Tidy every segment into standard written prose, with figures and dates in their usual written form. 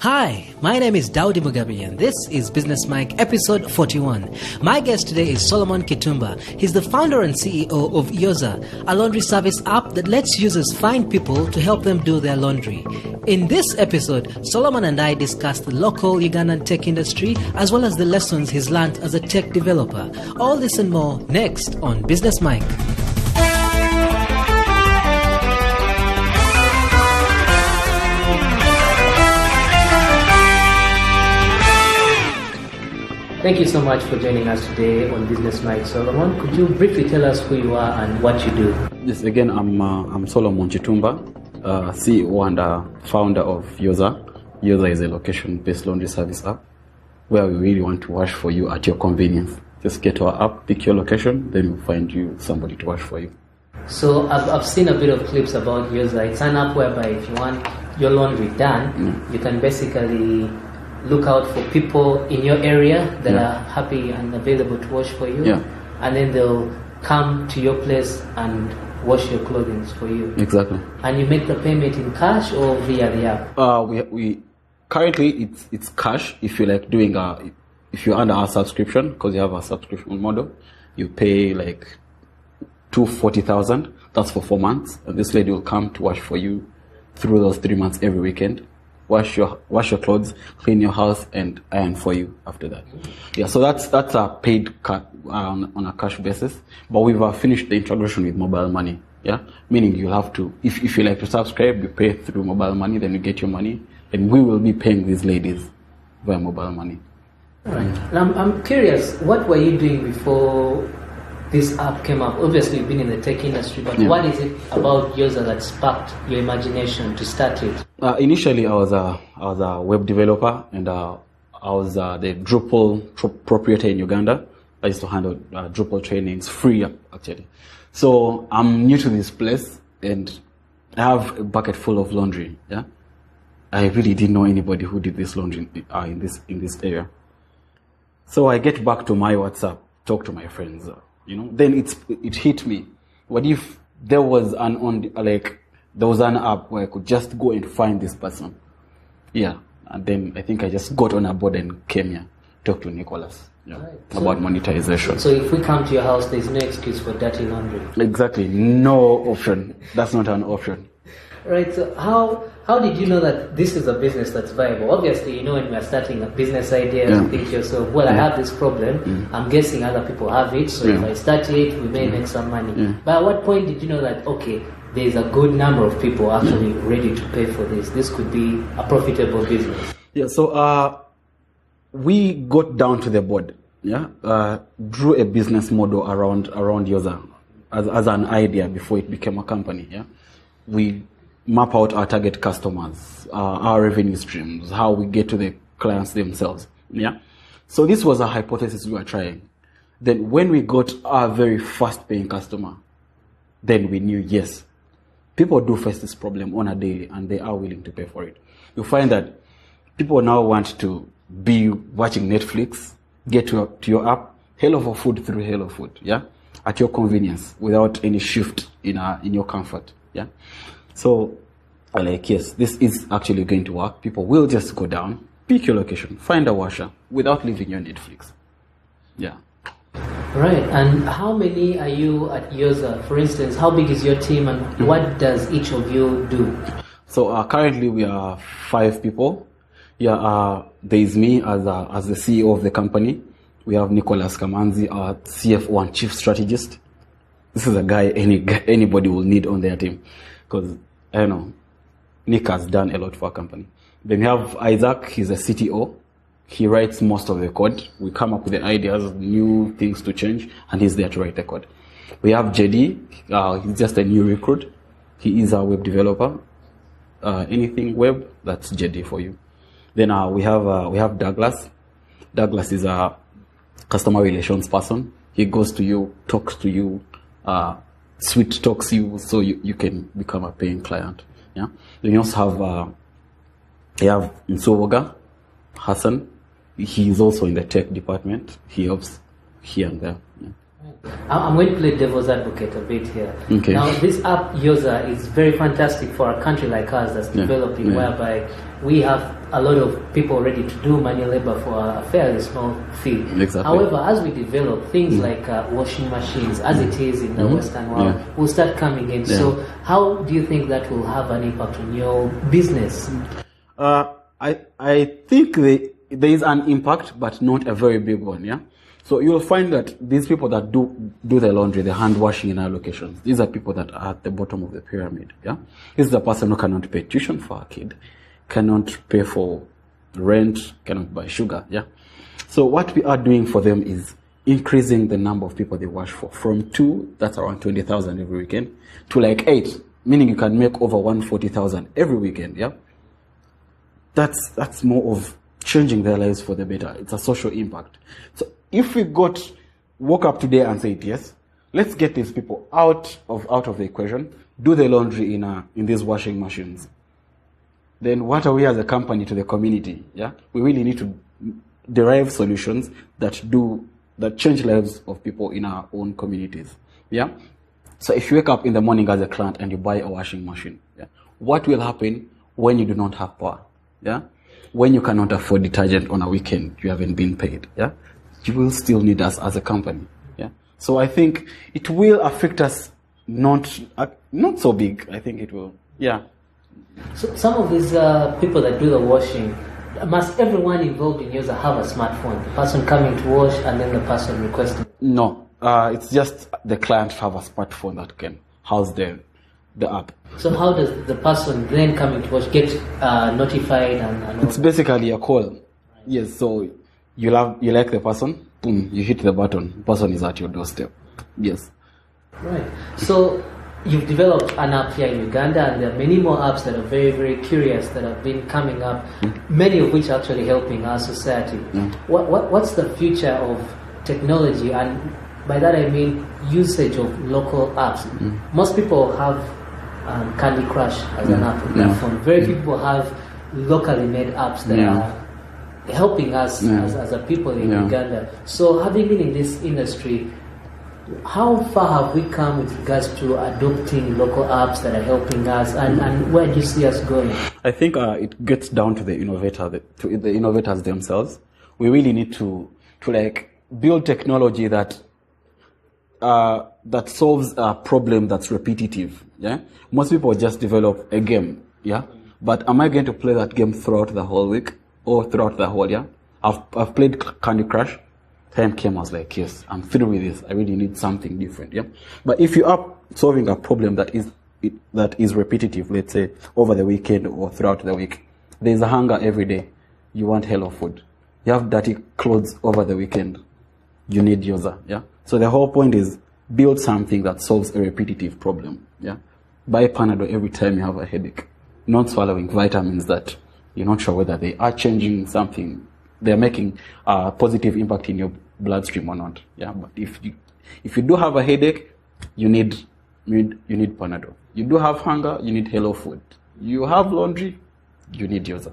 Hi, my name is Daudi Mugabe and this is Business Mike episode 41. My guest today is Solomon Kitumba. He's the founder and CEO of Yoza, a laundry service app that lets users find people to help them do their laundry. In this episode, Solomon and I discuss the local Ugandan tech industry as well as the lessons he's learned as a tech developer. All this and more next on Business Mike. Thank you so much for joining us today on Business Mike, Solomon. Could you briefly tell us who you are and what you do? Yes, again, I'm Solomon Kitumba, CEO and founder of Yoza. Yoza is a location-based laundry service app where we really want to wash for you at your convenience. Just get to our app, pick your location, then we'll find you somebody to wash for you. So I've seen a bit of clips about Yoza. It's an app whereby if you want your laundry done, you can basically look out for people in your area that are happy and available to wash for you, and then they'll come to your place and wash your clothing for you. Exactly. And you make the payment in cash or via the app? We currently it's cash. If you like doing if you're under our subscription, because you have a subscription model, you pay like $240,000. That's for 4 months, and this lady will come to wash for you through those 3 months every weekend. Wash your clothes, clean your house, and iron for you after that. Yeah, so that's a paid on a cash basis. But we've finished the integration with mobile money. Yeah, meaning you'll have to, if you like to subscribe, you pay through mobile money, then you get your money, and we will be paying these ladies via mobile money. Right. I'm curious, what were you doing before this app came up? Obviously, you've been in the tech industry, but what is it about Yoza that sparked your imagination to start it? Initially, I was a web developer, and I was the Drupal proprietor in Uganda. I used to handle Drupal trainings, free actually. So I'm new to this place, and I have a bucket full of laundry. Yeah, I really didn't know anybody who did this laundry in this area. So I get back to my WhatsApp, talk to my friends. Then it hit me. What if there was an app where I could just go and find this person? Yeah, and then I think I just got on a board and came here, talk to Nicholas about monetization. So if we come to your house, there's no excuse for dirty laundry. Exactly, no option. That's not an option. Right. So how did you know that this is a business that's viable? Obviously, when we're starting a business idea, you think to yourself, well, I have this problem. I'm guessing other people have it. So if I start it, we may make some money. But at what point did you know that, okay, there's a good number of people actually ready to pay for this? This could be a profitable business. Yeah. So we got down to the board. Drew a business model around Yoza as an idea before it became a company. We map out our target customers, our revenue streams, how we get to the clients themselves. So this was a hypothesis we were trying. Then when we got our very first paying customer, then we knew, yes, people do face this problem on a daily and they are willing to pay for it. You find that people now want to be watching Netflix, get to your app, Hello for Food through Hello Food, at your convenience without any shift in your comfort. So, yes, this is actually going to work. People will just go down, pick your location, find a washer without leaving your Netflix. Right. And how many are you at Yoza? For instance, how big is your team and what does each of you do? So currently we are 5 people. There is me as the CEO of the company. We have Nicholas Kamanzi, our CFO and chief strategist. This is a guy anybody will need on their team. Because, Nick has done a lot for our company. Then we have Isaac, he's a CTO. He writes most of the code. We come up with the ideas, new things to change, and he's there to write the code. We have JD, he's just a new recruit. He is a web developer. Anything web, that's JD for you. Then we have Douglas. Douglas is a customer relations person. He goes to you, talks to you, sweet talks you so you can become a paying client. Then you also have Nsowoga Hassan. He is also in the tech department. He helps here and there. I'm going to play devil's advocate a bit here. Okay. Now, this app, Yoza, is very fantastic for a country like us that's developing, whereby we have a lot of people ready to do manual labor for a fairly small fee. Exactly. However, as we develop things like washing machines, as it is in the Western world, will start coming in. So how do you think that will have an impact on your business? I think there is an impact, but not a very big one, yeah? So you'll find that these people that do the laundry, the hand washing in our locations, these are people that are at the bottom of the pyramid, yeah? This is the person who cannot pay tuition for a kid, cannot pay for rent, cannot buy sugar, yeah? So what we are doing for them is increasing the number of people they wash for, from 2, that's around 20,000 every weekend, to like 8, meaning you can make over 140,000 every weekend, yeah? That's more of changing their lives for the better. It's a social impact. So if we woke up today and said, yes, let's get these people out of the equation, do the laundry in these washing machines, then what are we as a company to the community? Yeah, we really need to derive solutions that change lives of people in our own communities. Yeah. So if you wake up in the morning as a client and you buy a washing machine, yeah, what will happen when you do not have power? Yeah. When you cannot afford detergent on a weekend, you haven't been paid, yeah, you will still need us as a company, yeah. So I think it will affect us, not so big. I think it will, yeah. So some of these people that do the washing, must everyone involved in Yoza have a smartphone? The person coming to wash and then the person requesting? No, it's just the client have a smartphone that can house the app. So how does the person then coming to watch get notified and it's basically a call. Yes, so you like the person, boom, you hit the button, the person is at your doorstep. Yes. Right. So you've developed an app here in Uganda, and there are many more apps that are very, very curious that have been coming up, many of which are actually helping our society. What's the future of technology? And by that I mean usage of local apps. Most people have Candy Crush as an app on their phone. Very few people have locally made apps that are helping us as a people in Uganda. So having been in this industry, how far have we come with regards to adopting local apps that are helping us, and where do you see us going? I think it gets down to the innovators themselves. We really need to like build technology that solves a problem that's repetitive. Yeah, most people just develop a game. Yeah, but am I going to play that game throughout the whole week or throughout the whole year? I've played Candy Crush. Time came, I was like, yes, I'm through with this. I really need something different. Yeah, but if you are solving a problem that is repetitive, let's say over the weekend or throughout the week, there's a hunger every day. You want hello food. You have dirty clothes over the weekend. You need Yoza. Yeah. So the whole point is build something that solves a repetitive problem. Yeah. Buy Panadol every time you have a headache. Not swallowing vitamins that you're not sure whether they are changing something. They're making a positive impact in your bloodstream or not. Yeah. But if you do have a headache, you need Panadol. You do have hunger, you need hello food. You have laundry, you need Yoza.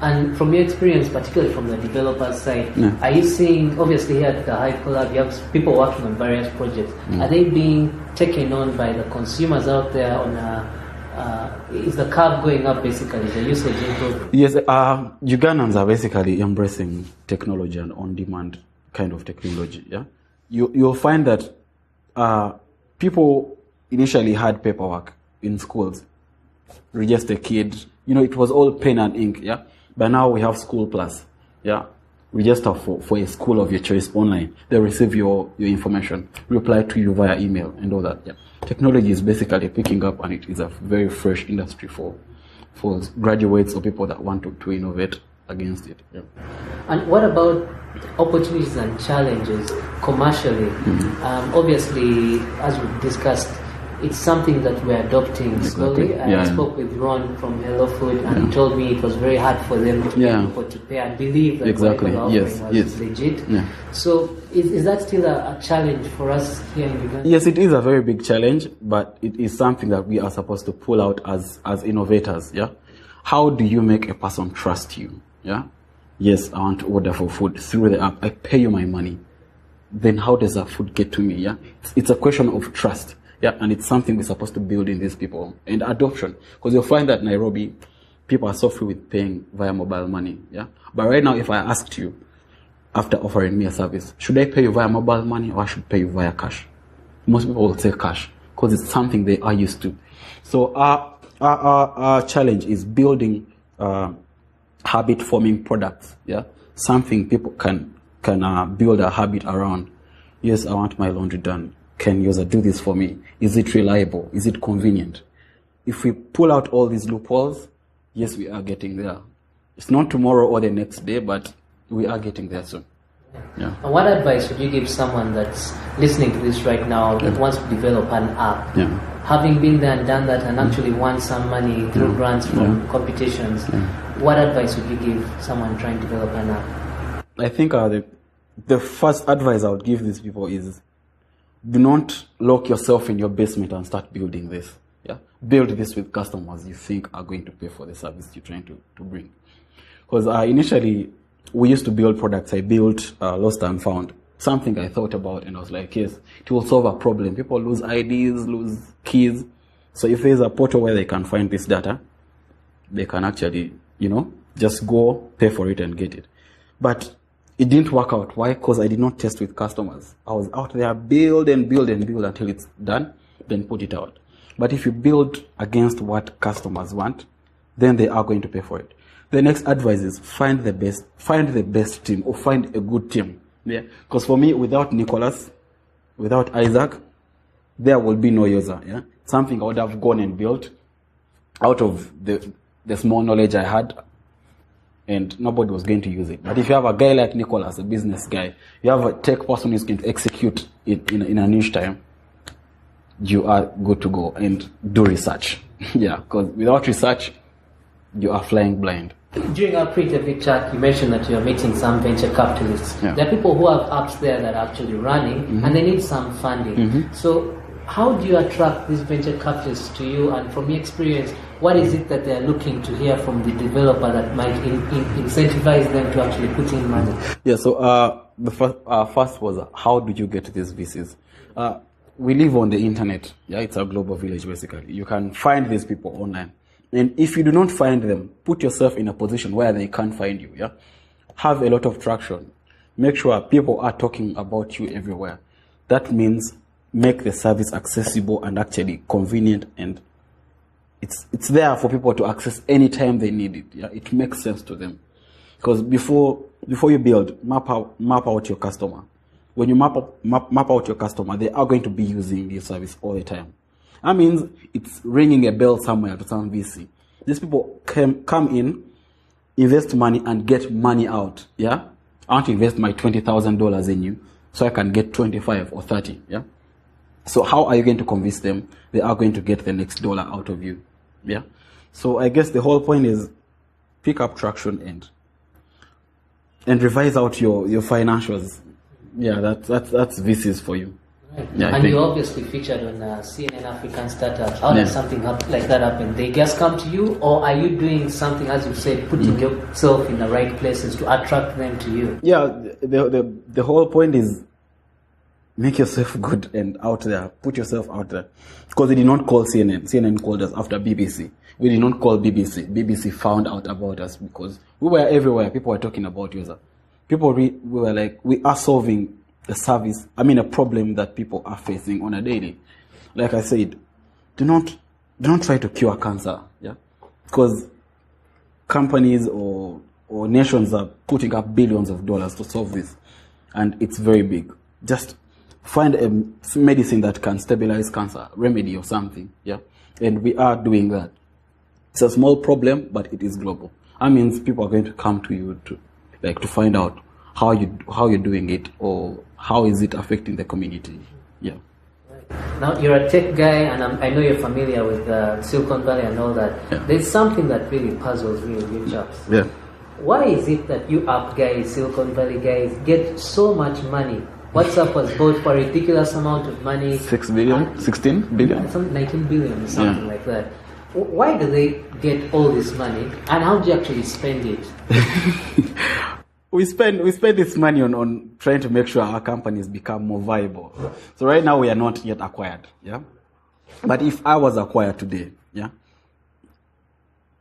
And from your experience, particularly from the developer side, are you seeing, obviously here at the Hive Collab, you have people working on various projects. Are they being taken on by the consumers out there on is the curve going up basically, the usage improving? Yes, Ugandans are basically embracing technology and on-demand kind of technology. Yeah, you'll find that people initially had paperwork in schools, register a kid. It was all pen and ink. Yeah. But now we have School Plus, yeah. Register for a school of your choice online. They receive your information, reply to you via email and all that. Yeah. Technology is basically picking up, and it is a very fresh industry for graduates or people that want to innovate against it. Yeah. And what about opportunities and challenges commercially? Obviously, as we discussed, it's something that we're adopting slowly. I spoke with Ron from Hello Food, and he told me it was very hard for them to get people to pay and believe that what they were offering was legit. Yeah. So is that still a challenge for us here in Uganda? Yes, it is a very big challenge, but it is something that we are supposed to pull out as innovators. Yeah. How do you make a person trust you? Yeah. Yes, I want to order for food through the app. I pay you my money. then how does that food get to me? Yeah, it's a question of trust. Yeah, and it's something we're supposed to build in these people, and adoption, because you'll find that Nairobi, people are so free with paying via mobile money. Yeah, but right now, if I asked you, after offering me a service, should I pay you via mobile money or I should pay you via cash? Most people will say cash because it's something they are used to. So our challenge is building habit-forming products. Yeah, something people can build a habit around. Yes, I want my laundry done. Can Yoza do this for me? Is it reliable? Is it convenient? If we pull out all these loopholes, yes, we are getting there. It's not tomorrow or the next day, but we are getting there soon. Yeah. And what advice would you give someone that's listening to this right now that wants to develop an app? Yeah. Having been there and done that and actually won some money through grants from competitions, what advice would you give someone trying to develop an app? I think the first advice I would give these people is, do not lock yourself in your basement and start building this. Yeah, build this with customers you think are going to pay for the service you're trying to bring. Because initially, we used to build products. I built Lost and Found, something I thought about, and I was like, yes, it will solve a problem. People lose IDs, lose keys. So if there's a portal where they can find this data, they can actually, just go pay for it and get it. But it didn't work out. Why? Because I did not test with customers. I was out there, build until it's done, then put it out. But if you build against what customers want, then they are going to pay for it. The next advice is find the best team, or find a good team. Yeah, because for me, without Nicholas, without Isaac, there will be no Yoza. Yeah, something I would have gone and built out of the small knowledge I had, and nobody was going to use it. But if you have a guy like Nicholas, a business guy, you have a tech person who's going to execute it in a niche time, you are good to go. And do research. Yeah, because without research, you are flying blind. During our pre-interview chat, you mentioned that you are meeting some venture capitalists. Yeah. There are people who have apps there that are actually running, and they need some funding. So how do you attract these venture capitalists to you? And from your experience, what is it that they're looking to hear from the developer that might incentivize them to actually put in money? Yeah, so the first was, how do you get these VCs? We live on the internet. Yeah, it's a global village, basically. You can find these people online. And if you do not find them, put yourself in a position where they can't find you. Yeah, have a lot of traction. Make sure people are talking about you everywhere. That means make the service accessible and actually convenient, and it's there for people to access anytime they need it. Yeah, it makes sense to them. Because before you build, map out your customer. When you map out your customer, they are going to be using your service all the time. That means it's ringing a bell somewhere to some VC. These people come in, invest money, and get money out. Yeah, I want to invest my $20,000 in you, so I can get 25 or 30. Yeah. So how are you going to convince them? They are going to get the next dollar out of you. Yeah. So I guess the whole point is pick up traction and revise out your financials. Yeah, that's VCs for you. Right. Yeah, and you obviously featured on CNN African Startups. How does something like that happen? They just come to you, or are you doing something, as you said, putting yourself in the right places to attract them to you? Yeah, the whole point is make yourself good and out there. Put yourself out there. Because they did not call CNN. CNN called us after BBC. We did not call BBC. BBC found out about us because we were everywhere. People were talking about Yoza. We were like, we are solving a problem that people are facing on a daily. Like I said, do not try to cure cancer, yeah? Because companies or nations are putting up billions of dollars to solve this, and it's very big. Just find a medicine that can stabilize cancer, remedy or something, yeah? And we are doing that. It's a small problem, but it is global. That means people are going to come to you to find out how you're doing it, or how is it affecting the community. Yeah. Now you're a tech guy, and I know you're familiar with Silicon Valley and all that. Yeah. There's something that really puzzles me with you chaps. Yeah. Why is it that you app guys, Silicon Valley guys, get so much money? WhatsApp was bought for a ridiculous amount of money. 6 billion? 16 billion? 19 billion or something like that. Why do they get all this money, and how do you actually spend it? we spend this money on trying to make sure our companies become more viable. So right now we are not yet acquired, yeah. But if I was acquired today, yeah,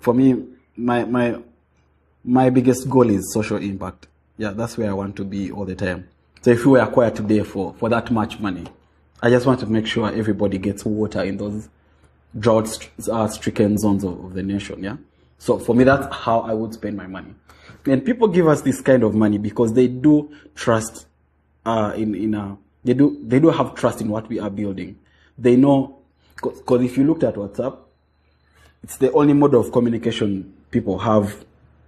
for me, my biggest goal is social impact. Yeah, that's where I want to be all the time. So if we were acquired today for that much money, I just want to make sure everybody gets water in those drought-stricken zones of the nation, yeah. So for me, that's how I would spend my money. And people give us this kind of money because they do trust they do have trust in what we are building. They know, because if you looked at WhatsApp, it's the only mode of communication people have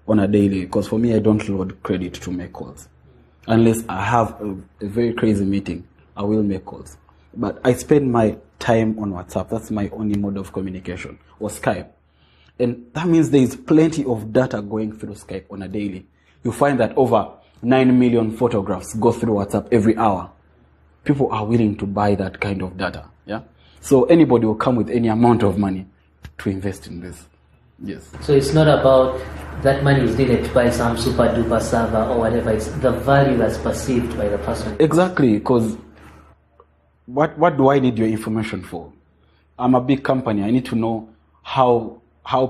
on a daily. Because for me, I don't load credit to make calls. Unless I have a very crazy meeting, I will make calls. But I spend my time on WhatsApp. That's my only mode of communication, or Skype. And that means there is plenty of data going through Skype on a daily. You find that over 9 million photographs go through WhatsApp every hour. People are willing to buy that kind of data. Yeah. So anybody will come with any amount of money to invest in this. Yes. So it's not about that money is needed to buy some super duper server or whatever. It's the value that's perceived by the person. Exactly. Because what do I need your information for? I'm a big company. I need to know how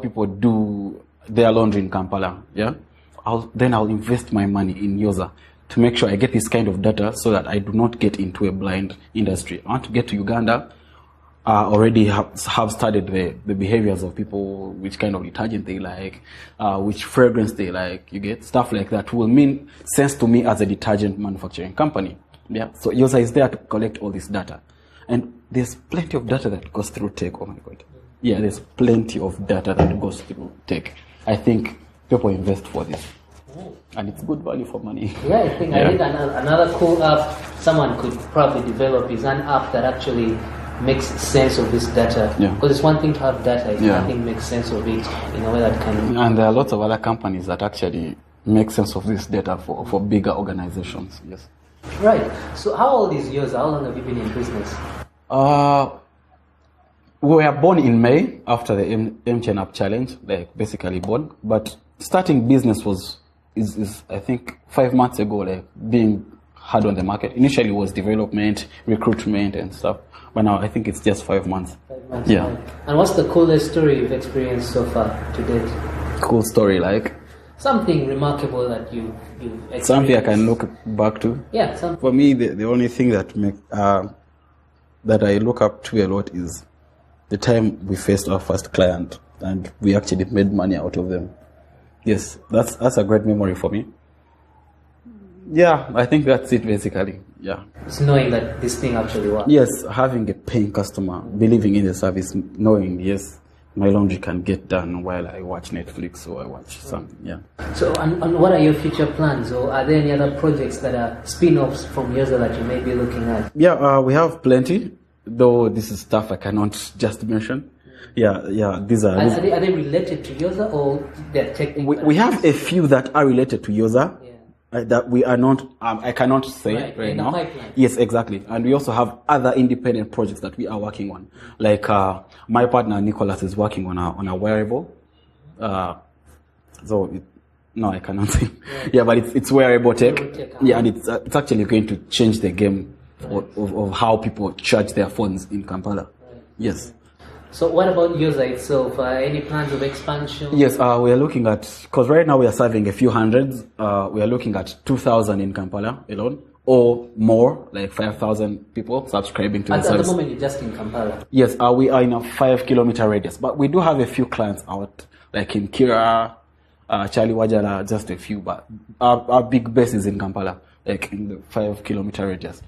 people do their laundry in Kampala. Yeah. I'll invest my money in Yoza to make sure I get this kind of data so that I do not get into a blind industry. I want to get to Uganda. Already have studied the behaviors of people, which kind of detergent they like, which fragrance they like. You get stuff like that will mean sense to me as a detergent manufacturing company. Yeah. So Yoza is there to collect all this data, and there's plenty of data that goes through tech. Oh my God. Yeah, there's plenty of data that goes through tech. I think people invest for this. And it's good value for money. Yeah, I think I think another cool app someone could probably develop is an app that actually makes sense of this data. Yeah. Because it's one thing to have data, it's nothing makes sense of it in a way that can... And there are lots of other companies that actually make sense of this data for bigger organizations. Yes. Right. So how old is yours? How long have you been in business? We were born in May after the MTN App Challenge, like basically born. But starting business is I think 5 months ago, like being hard on the market. Initially it was development, recruitment and stuff. But now I think it's just 5 months. 5 months. Yeah. Right. And what's the coolest story you've experienced so far to date? Cool story, like? Something remarkable that you've experienced. Something I can look back to. Yeah, something. For me, the only thing that that I look up to a lot is the time we faced our first client and we actually made money out of them. Yes, that's a great memory for me. Yeah, I think that's it basically. Yeah. It's knowing that this thing actually works. Yes, having a paying customer, believing in the service, knowing, yes, my laundry can get done while I watch Netflix or I watch something. Yeah. So, and what are your future plans, or are there any other projects that are spin-offs from Yoza that you may be looking at? Yeah, we have plenty, though this is stuff I cannot just mention. Yeah, these are... Are they related to Yoza, or they're technical? We have a few that are related to Yoza. That we are not, I cannot say right now. Pipeline. Yes, exactly. And we also have other independent projects that we are working on. Like my partner Nicholas is working on a wearable. No, I cannot say. Yeah, but it's wearable tech. Yeah, and it's actually going to change the game of how people charge their phones in Kampala. Right. Yes. So what about Yoza itself? Any plans of expansion? Yes, we are looking at, because right now we are serving a few hundreds. We are looking at 2,000 in Kampala alone, or more, like 5,000 people subscribing to the service. At the moment, you're just in Kampala? Yes, we are in a 5-kilometer radius, but we do have a few clients out, like in Kira, Charlie Wajala, just a few, but our big base is in Kampala, like in the 5-kilometer radius.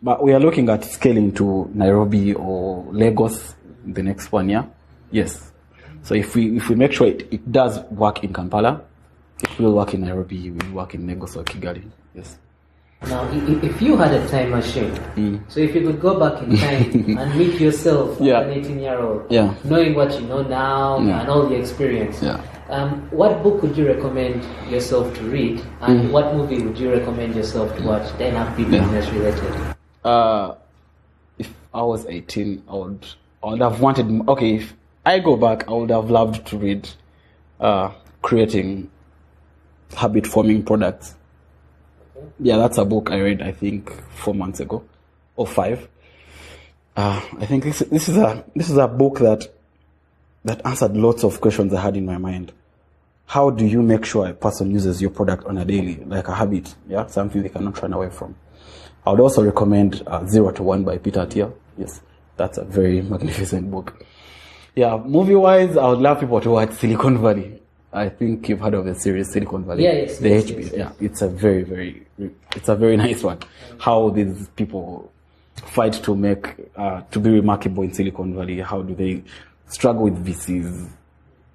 But we are looking at scaling to Nairobi or Lagos the next 1 year. Yes. So if we make sure it does work in Kampala, it will work in Nairobi, it will work in Lagos or Kigali. Yes. Now, if you had a time machine, so if you could go back in time and meet yourself, an 18-year-old, knowing what you know now and all the experience, what book would you recommend yourself to read, and what movie would you recommend yourself to watch? Then have be business related. If I was 18, I would have wanted... Okay, if I go back, I would have loved to read Creating Habit-Forming Products Yeah, that's a book I read, I think, 4 months ago, or 5. I think this is a book that answered lots of questions I had in my mind. How do you make sure a person uses your product on a daily, like a habit? Yeah, something they cannot run away from. I would also recommend 0 to 1 by Peter Thiel. Yes, that's a very magnificent book. Yeah, movie-wise, I would love people to watch Silicon Valley. I think you've heard of the series Silicon Valley. Yeah, yes, the yes, HBO. yes, yes. Yeah, it's a very nice one. How these people fight to be remarkable in Silicon Valley. How do they struggle with VCs?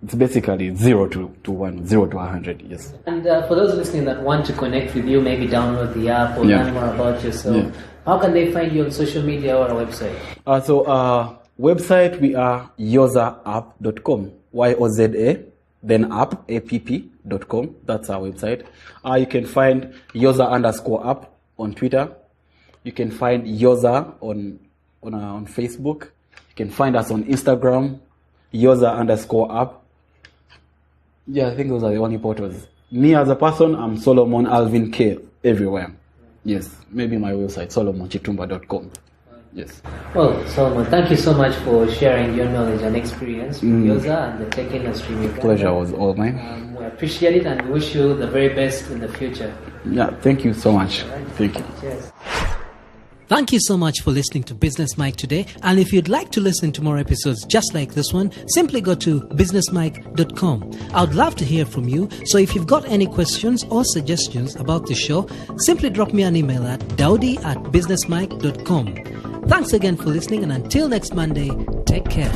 It's basically 0 to 1, 0 to 100. Yes. And for those listening that want to connect with you, maybe download the app or learn more about yourself, how can they find you on social media or our website? Website, we are yozaapp.com. YOZA, then app.com. That's our website. You can find Yoza_app on Twitter. You can find Yoza on Facebook. You can find us on Instagram, Yoza_app. Yeah, I think those are the only portals. Me as a person, I'm Solomon Alvin K everywhere. Yes, maybe my website, solomonchitumba.com. Yes. Well, Solomon, thank you so much for sharing your knowledge and experience with Yoza and the tech industry in Uganda. Pleasure was all mine. We appreciate it and wish you the very best in the future. Yeah, thank you so much. All right. Thank you. Cheers. Thank you so much for listening to Business Mike today. And if you'd like to listen to more episodes just like this one, simply go to businessmike.com. I would love to hear from you. So if you've got any questions or suggestions about the show, simply drop me an email at daudi@businessmike.com. Thanks again for listening, and until next Monday, take care.